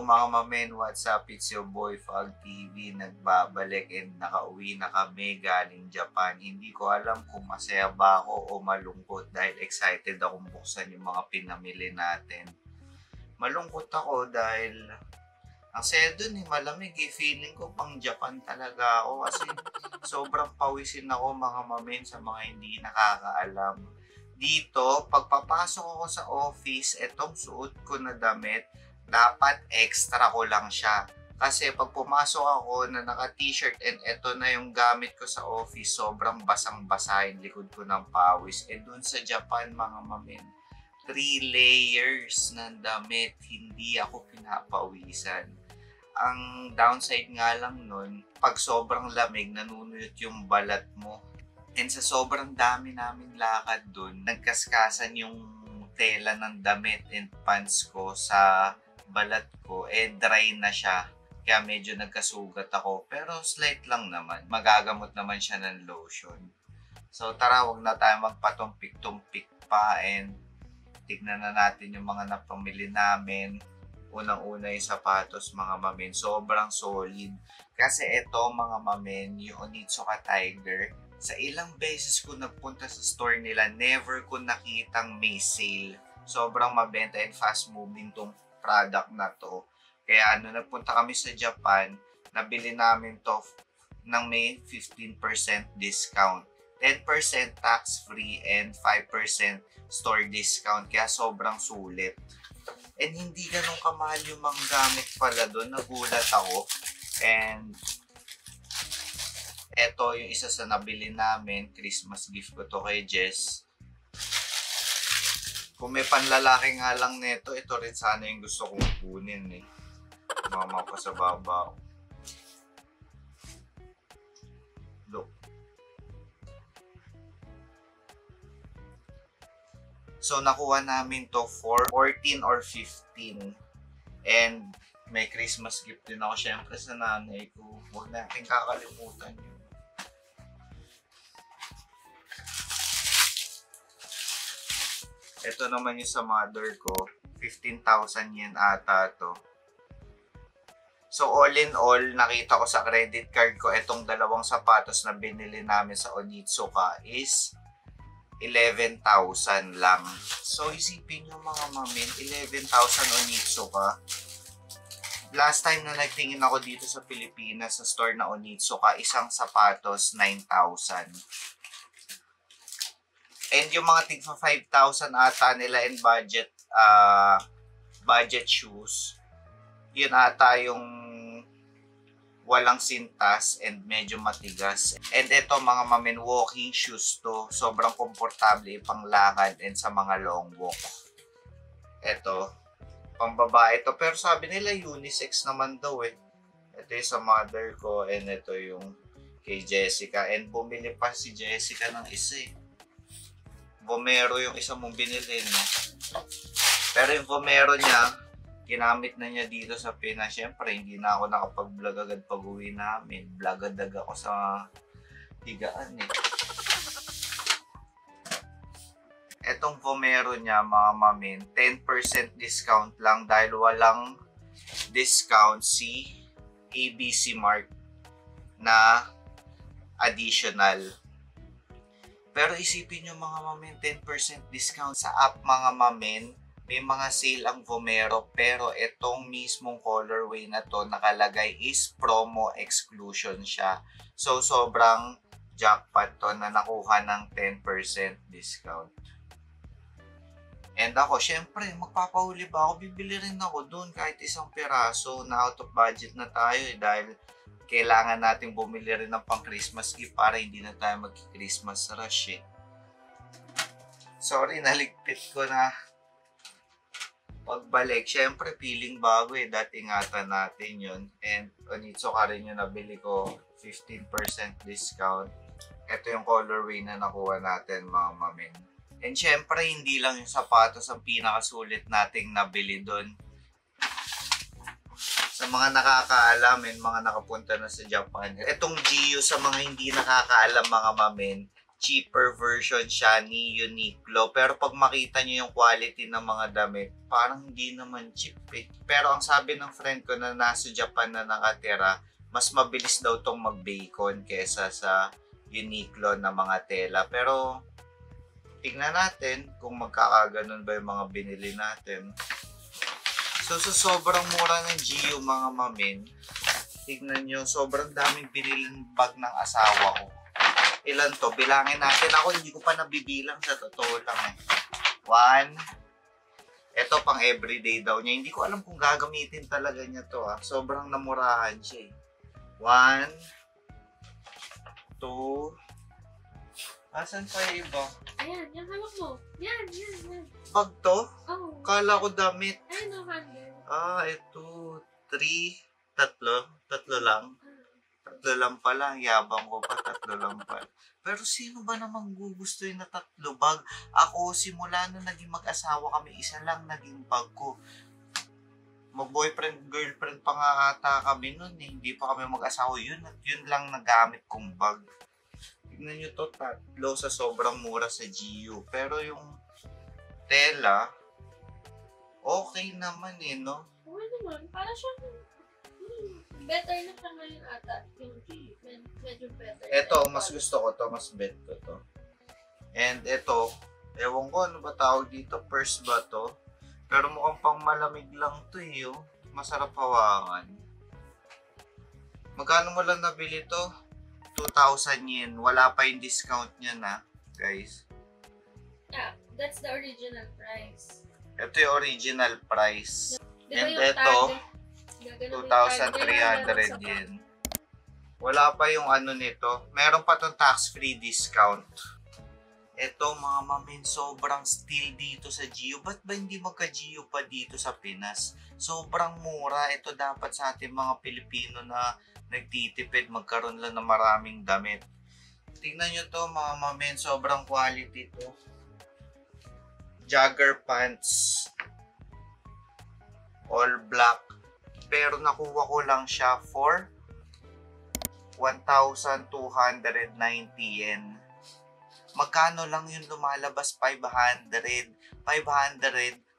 mga mamen, what's up? It's your boy Fog TV, nagbabalik and nakauwi na kami galing Japan. Hindi ko alam kung masaya ba ako o malungkot dahil excited akong buksan yung mga pinamili natin. Malungkot ako dahil ang saya dun malamig feeling ko pang Japan talaga ako kasi sobrang pawisin ako mga mamen sa mga hindi nakakaalam. Dito, pagpapasok ako sa office, etong suot ko na damit, dapat extra ko lang siya. Kasi pag pumasok ako na naka-t-shirt and eto na yung gamit ko sa office, sobrang basang-basa yung likod ko ng pawis. Dun sa Japan mga mamen, 3 layers ng damit, hindi ako pinapawisan. Ang downside nga lang nun, pag sobrang lamig, nanunuyot yung balat mo. And sa sobrang dami naming lakad dun, nagkaskasan yung tela ng damit and pants ko sa balat ko, dry na siya. Kaya medyo nagkasugat ako. Pero slight lang naman. Magagamot naman siya ng lotion. So tara, wag na tayo magpatumpik-tumpik pa and tignan na natin yung mga napamili namin. Unang-una yung sapatos mga mamen. Sobrang solid. Kasi ito mga mamen, yung Onitsuka Tiger, sa ilang beses ko nagpunta sa store nila, never ko nakitang may sale. Sobrang mabenta and fast moving tong product na to. Kaya nagpunta kami sa Japan, nabili namin to ng may 15% discount. 10% tax-free and 5% store discount. Kaya sobrang sulit. And hindi ganun kamahal yung mga gamit pala doon. Nagulat ako. And eto yung isa sa nabili namin. Christmas gift ko to kay Jess. Kung may panlalaki nga lang nito, ito rin sana yung gusto kong kunin eh. Mama ko sa baba. Look. So nakuha namin to for 14 or 15. And may Christmas gift din ako syempre sa nanay ko. Huwag natin kakalimutan yun. Ito naman yung sa mother ko. 15,000 yen ata to. So all in all, nakita ko sa credit card ko itong dalawang sapatos na binili namin sa Onitsuka is 11,000 lang. So isipin nyo mga mamin, 11,000 Onitsuka. Last time na nagtingin ako dito sa Pilipinas sa store na Onitsuka, isang sapatos 9,000. And yung mga tigpa 5,000 ata nila in budget budget shoes, yun ata yung walang sintas and medyo matigas. And ito mga mamen, walking shoes to. Sobrang komportable panglakad and sa mga long walk. Ito, pang babae to. Pero sabi nila unisex naman daw eh. Ito yung sa mother ko and ito yung kay Jessica. And bumili pa si Jessica ng isa eh. Vomero yung isa mong binili, no? Pero yung Vomero niya, ginamit na niya dito sa Pinas. Siyempre, hindi na ako nakapag-vlog agad pag-uwi namin. Vlog agad ako sa higaan eh. Etong Vomero niya, mga mamin, 10% discount lang dahil walang discount si ABC Mart na additional. Pero isipin nyo mga mamen, 10% discount sa app mga mamen. May mga sale ang Vomero pero itong mismong colorway na to nakalagay is promo exclusion siya. So sobrang jackpot to na nakuha ng 10% discount. And ako, syempre, magpapahuli ba ako? Bibili rin ako doon kahit isang piraso na out of budget na tayo dahil kailangan natin bumili rin ng pang Christmas gift para hindi na tayo mag-Christmas rush eh. Sorry, naligpit ko na pagbalik. Siyempre, feeling bago eh. Dati ingatan natin yun. And Onitsuka rin yung nabili ko. 15% discount. Ito yung colorway na nakuha natin mga mamin. And siyempre, hindi lang yung sapatos ang pinakasulit nating nabili doon. Sa mga nakakaalam and mga nakapunta na sa Japan. Itong Gio sa mga hindi nakakaalam mga mamin, cheaper version siya ni Uniqlo. Pero pag makita nyo yung quality ng mga damit, parang hindi naman cheap eh. Pero ang sabi ng friend ko na nasa Japan na nakatira, mas mabilis daw tong mag-bacon kesa sa Uniqlo na mga tela. Pero tignan natin kung magkakaganon ba yung mga binili natin. So sobrang mura ng GU mga mamin. Tignan nyo, sobrang daming binilin bag ng asawa ko. Ilan to? Bilangin natin. Ako hindi ko pa nabibilang sa totoo lang eh. 1. Ito pang everyday daw niya. Hindi ko alam kung gagamitin talaga niya to ah. Sobrang namurahan siya eh. 1. 2. Asan pa yung iba? Ayan, yung hawak mo. Yan. Bag to? Oh. Kala ko damit. Ayan ang handle. Ito. 3. Tatlo lang. Tatlo lang pala. Yabang ko pa. Tatlo lang pala. Pero sino ba namang gugustuhin na 3 bag? Ako, simula na naging mag-asawa kami, isa lang naging bag ko. Mag-boyfriend, girlfriend pa nga ata kami nun eh. Hindi pa kami mag-asawa. Yun lang nagamit kong bag. Tignan nyo to, 3 sa sobrang mura sa GU. Pero yung tela, okay naman eh, no? Oo naman. Para siyang better na siya ngayon ata. Yung G. Medyo better. Ito, mas gusto ko to. Mas bet ko to. And ito, ewan ko ano ba tawag dito. Purse ba to? Pero mukhang pang malamig lang to eh. Oh. Masarap hawakan. Magkano mo lang nabili to? 2,000 yen. Wala pa yung discount niya na, guys. Yeah, that's the original price. Ito yung original price. Diba And yung ito, tag, 2,300 yen. Wala pa yung ano nito. Meron pa tong tax-free discount. Ito mga mamin, sobrang steal dito sa GU. Ba't ba hindi magka-GU pa dito sa Pinas? Sobrang mura. Ito dapat sa ating mga Pilipino na nagtitipid, magkaroon lang ng maraming damit. Tingnan nyo to mga mamin, sobrang quality to. Jogger pants. All black. Pero nakuha ko lang siya for 1,290 yen. Magkano lang yung lumalabas? 500. 500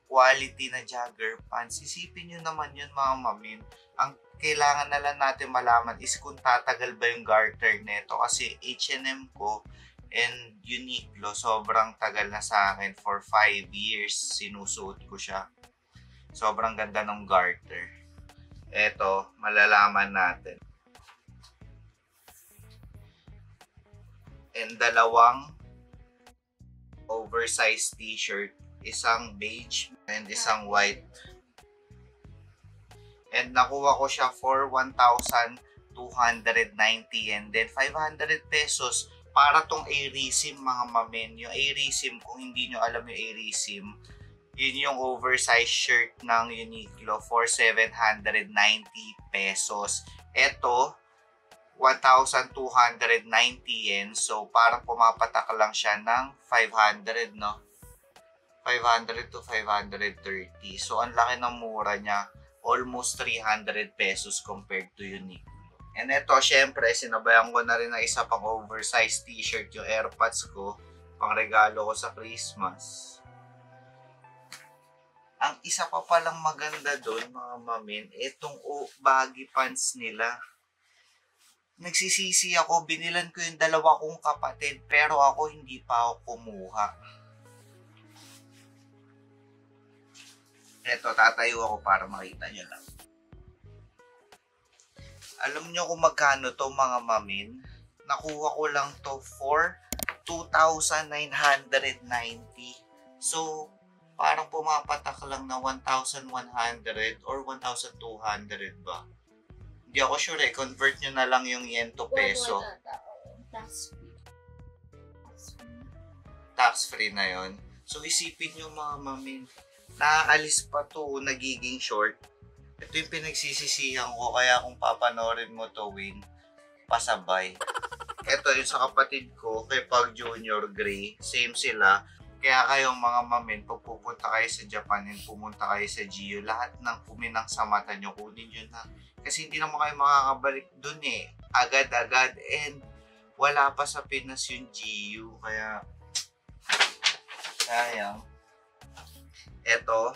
quality na jogger pants. Isipin nyo naman yun mga mamin. Ang kailangan na lang natin malaman is kung tatagal ba yung garter neto. Kasi H&M ko and Uniqlo, sobrang tagal na sa akin. For 5 years, sinusuot ko siya. Sobrang ganda ng garter. Eto, malalaman natin. And dalawang oversized t-shirt. Isang beige and isang white. And nakuha ko siya for 1,290 yen. Then 500 pesos para tong Arisim mga mamen. Yung Arisim, kung hindi nyo alam yung Arisim, yun yung oversized shirt ng Uniqlo for 790 pesos. Ito, 1,290 yen. So, parang pumapatak lang siya ng 500, no? 500 to 530. So, ang laki ng mura niya. Almost 300 pesos compared to Uniqlo. And ito, syempre, sinabayan ko na rin ng isa pang oversized t-shirt, yung AirPods ko. Pang regalo ko sa Christmas. Ang isa pa palang maganda doon, mga mamin, itong baggy pants nila. Nagsisisi ako, binilan ko yung dalawa kong kapatid, pero ako hindi pa ako kumuha. Eto, tatayo ako para makita nyo lang. Alam nyo kung magkano to mga mamin? Nakuha ko lang to for 2,990. So, parang pumapatak lang na 1,100 or 1,200 ba? Hindi ako sure eh. Convert nyo na lang yung yen to peso. Tax-free na yon. So, isipin nyo mga mamin, naaalis pa to, nagiging short. Ito yung pinagsisisihan ko, kaya kung papanorin mo to, Win, pasabay. Ito yung sa kapatid ko, kay Pag Junior Gray, same sila. Kaya kayong mga mamin, pag pupunta kayo sa Japan and pumunta kayo sa GU, lahat ng kuminang sa mata nyo, kunin nyo na. Kasi hindi naman kayo makakabalik dun eh. Agad-agad. And wala pa sa Pinas yung GU. Kaya, sayang. Eto,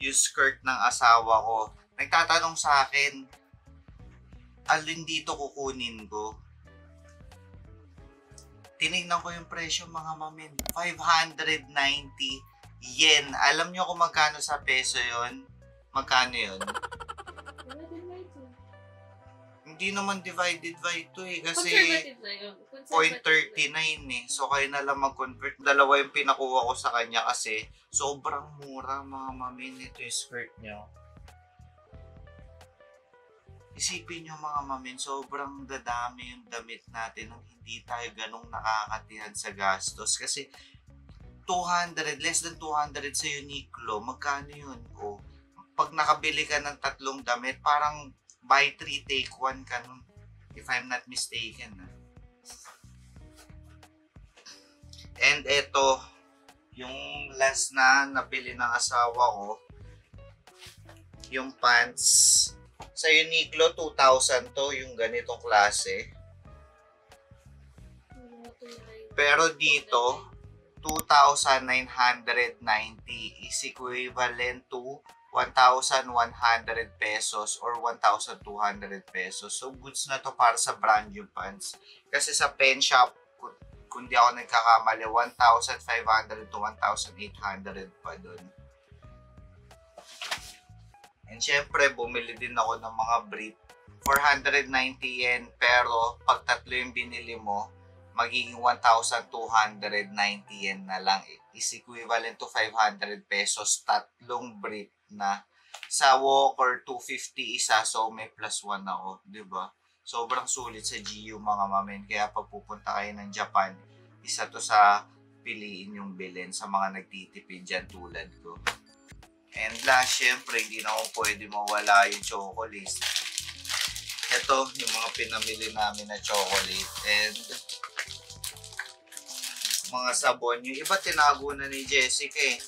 yung skirt ng asawa ko. Nagtatanong sa akin, alin dito kukunin ko? Tinignan ko yung presyo mga mamin. 590 yen. Alam nyo kung magkano sa peso yon? Magkano yun? Hindi naman divided by 2 eh. Kasi Conservative na yun. 0.39 eh. So kayo na lang mag-convert. Dalawa yung pinakuha ko sa kanya kasi sobrang mura mga mamin. Ito yung skirt nyo. Isipin nyo mga mamin, sobrang dadami yung damit natin nang hindi tayo ganong nakakatihan sa gastos. Kasi 200, less than 200 sa Uniqlo, magkano yun? O, pag nakabili ka ng 3 damit, parang buy 3, take 1 ka nun. If I'm not mistaken. And eto, yung last na nabili ng asawa ko, yung pants. Sa Uniqlo, 2,000 to, yung ganitong klase. Pero dito, 2,990 is equivalent to 1,100 pesos or 1,200 pesos. So, goods na to para sa brand yung pants. Kasi sa pen shop, kung di ako nagkakamali, 1,500 to 1,800 pa dun. And syempre, bumili din ako ng mga brief. 490 yen, pero pag tatlo yung binili mo, magiging 1,290 yen na lang. Is equivalent to 500 pesos, tatlong brief na. Sa Walker, 250 isa, so may plus 1 ako, di ba? Sobrang sulit sa GU mga mamen. Kaya pag pupunta kayo ng Japan, isa to sa piliin yung bilhin sa mga nagtitipid dyan tulad ko. And last, syempre, hindi na ako pwede mawala yung chocolate. Ito, yung mga pinamili namin na chocolate. And mga sabon. Yung iba tinago na ni Jessica eh.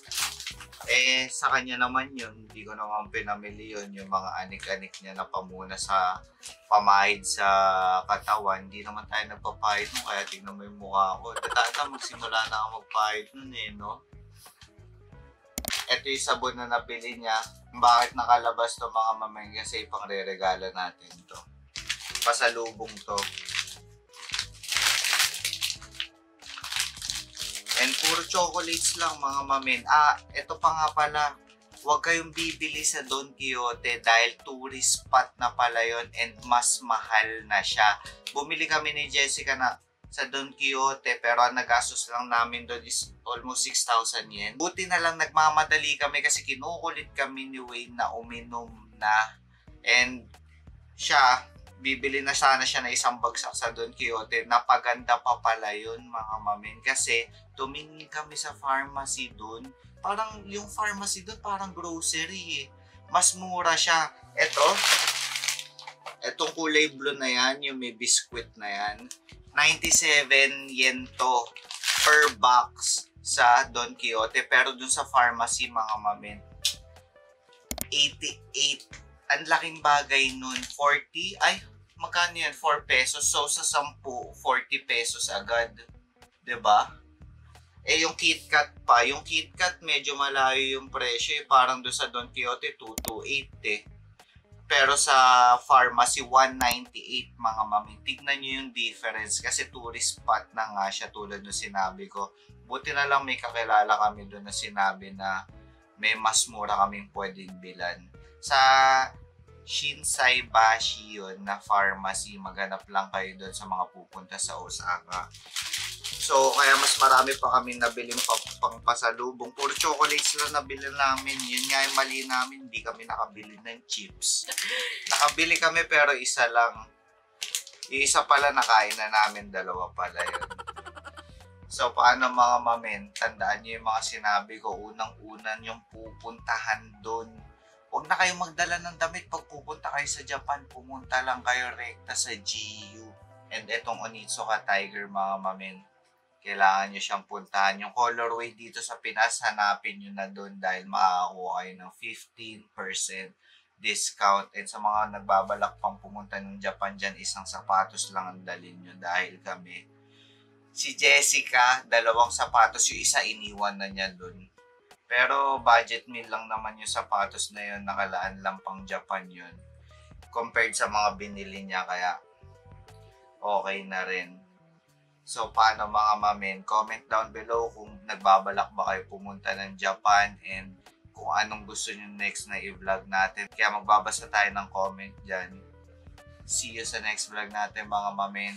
Eh, sa kanya naman yun. Hindi ko naman pinamili yun. Yung mga anik-anik niya na pamuna sa pamahid sa katawan. Hindi naman tayo nagpapahid nun. Kaya tignan mo yung mukha ko. Tata, magsimula na ako magpahid nun eh, no? Ito yung sabon na nabili niya. Bakit nakalabas to mga mamay? Kasi pang re-regalo natin to. Pasalubong to. And puro chocolates lang mga mamin. Ito pa nga pala. Huwag kayong bibili sa Don Quijote dahil tourist spot na pala yon and mas mahal na siya. Bumili kami ni Jessica na sa Don Quijote pero ang nagastos lang namin doon is almost 6,000 yen. Buti na lang nagmamadali kami kasi kinukulit kami ni Wayne na uminom na. And siya, bibili na sana siya na isang bagsak sa Don Quijote. Napaganda pa pala yun mga mamin kasi tumingin kami sa pharmacy doon. Parang yung pharmacy doon parang grocery eh. Mas mura siya. Etong kulay blue na yan, yung may biscuit na yan. 97 yen to per box sa Don Quijote. Pero dun sa pharmacy mga mamin, 88. Ang laking bagay nun. 40, ay, magkano yan? 4 pesos. So sa 10, 40 pesos agad. 'Di ba? Eh yung KitKat pa, yung KitKat medyo malayo yung presyo. Parang doon sa Don Quijote, 228 eh. Pero sa pharmacy, 198 mga mami. Tignan nyo yung difference kasi tourist spot na nga siya tulad ng sinabi ko. Buti na lang may kakilala kami doon na sinabi na may mas mura kaming pwedeng bilan. Sa Shinsaibashi yun na pharmacy, maghanap lang kayo doon sa mga pupunta sa Osaka. So, kaya mas marami pa kami nabiling pang pasalubong. Puro chocolates lang nabili namin. Yun nga yung mali namin. Hindi kami nakabili ng chips. Nakabili kami pero isa lang. Yung isa pala nakain na namin. Dalawa pala yun. So, paano mga mamen? Tandaan nyo yung mga sinabi ko. Unang-unan yung pupuntahan doon. Huwag na kayong magdala ng damit pag pupunta kayo sa Japan. Pumunta lang kayo rekta sa GU. And etong Onitsuka Tiger mga mamen. Kailangan nyo siyang puntahan. Yung colorway dito sa Pinas, hanapin nyo na doon dahil makakakuha kayo ng 15% discount. And sa mga nagbabalak pang pumunta ng Japan dyan, isang sapatos lang ang dalhin nyo dahil kami. Si Jessica, 2 sapatos, yung isa iniwan na niya dun. Pero budget meal lang naman yung sapatos na yun, nakalaan lang pang Japan yun. Compared sa mga binili niya, kaya okay na rin. So, paano mga mamen? Comment down below kung nagbabalak ba kayo pumunta ng Japan and kung anong gusto nyo next na i-vlog natin. Kaya magbabasa tayo ng comment dyan. See you sa next vlog natin mga mamen.